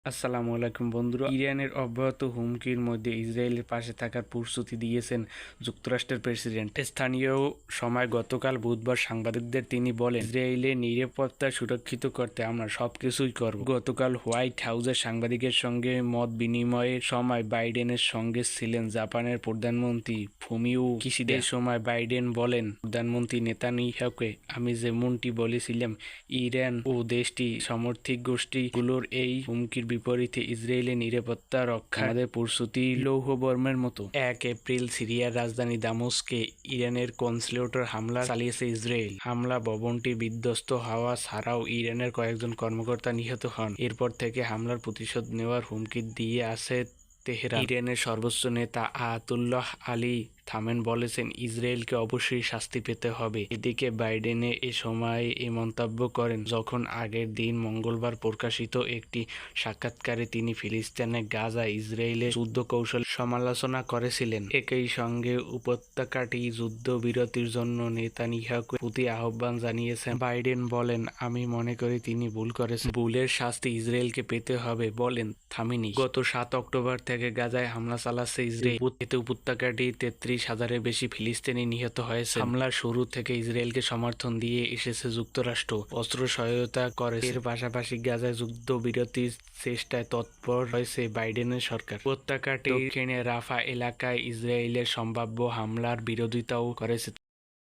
আসসালামু আলাইকুম বন্ধুরা। ইরানের অব্যাহত হুমকির মধ্যে ইসরায়েলের পাশে থাকার প্রতিশ্রুতি দিয়েছেন যুক্তরাষ্ট্রের প্রেসিডেন্ট। স্থানীয় সময় গতকাল বুধবার সাংবাদিকদের তিনি বলেন, ইসরায়েলের নিরাপত্তা সুরক্ষিত করতে আমরা সবকিছুই করব। গতকাল হোয়াইট হাউসের সাংবাদিকের সঙ্গে মত বিনিময়ের সময় বাইডেনের সঙ্গে ছিলেন জাপানের প্রধানমন্ত্রী ফুমিও কিশিদা। এই সময় বাইডেন বলেন, প্রধানমন্ত্রী নেতানিয়াহুকে আমি যেমনটি বলেছিলাম, ইরান ও দেশটির সমর্থক গোষ্ঠীগুলোর এই হুমকির বিপরীতে ইসরায়েলের নিরাপত্তা রক্ষা আমাদের প্রস্তুতি লৌহবর্মের মতো। 1 এপ্রিল সিরিয়ার রাজধানী দামেস্কে ইরানের কনসুলেটর হামলা চালিয়েছে ইসরায়েল। হামলা ভবনটি বিধ্বস্ত হওয়া ছাড়াও ইরানের কয়েকজন কর্মকর্তা নিহত হন। এরপর থেকে হামলার প্রতিশোধ নেওয়ার হুমকি দিয়ে আসছে তেহরান। ইরানের সর্বোচ্চ নেতা আয়াতুল্লাহ আলী থামেন বলেছেন, ইসরায়েলকে অবশ্যই শাস্তি পেতে হবে। এদিকে বাইডেন এ সময় এই মন্তব্য করেন যখন আগের দিন মঙ্গলবার প্রকাশিত একটি সাক্ষাৎকারে তিনি ফিলিস্তিনে গাজা ইসরায়েলের যুদ্ধ কৌশল সমালোচনা করেছিলেন। একই সঙ্গে উপত্যকাটি যুদ্ধবিরতির জন্য নেতানিয়াহুকে প্রতি আহ্বান জানিয়েছেন। বাইডেন বলেন, আমি মনে করি তিনি ভুল করেছেন। ভুলের শাস্তি ইসরায়েলকে পেতে হবে বলেন থামিনি। গত 7 অক্টোবর থেকে গাজায় হামলা চালাচ্ছে ইসরায়েল। এতে উপত্যকাটি 33,000-এর বেশি ফিলিস্তিনি নিহত হয়েছে। হামলার শুরু থেকে ইসরায়েলকে সমর্থন দিয়ে এসেছে যুক্তরাষ্ট্র, অস্ত্র সহায়তা করেছে। এর পাশাপাশি গাজায় যুদ্ধবিরতির চেষ্টায় তৎপর হয়েছে বাইডেনের সরকার। উপত্যকাটির দক্ষিণে রাফা এলাকায় ইসরায়েলের সম্ভাব্য হামলার বিরোধিতাও করেছে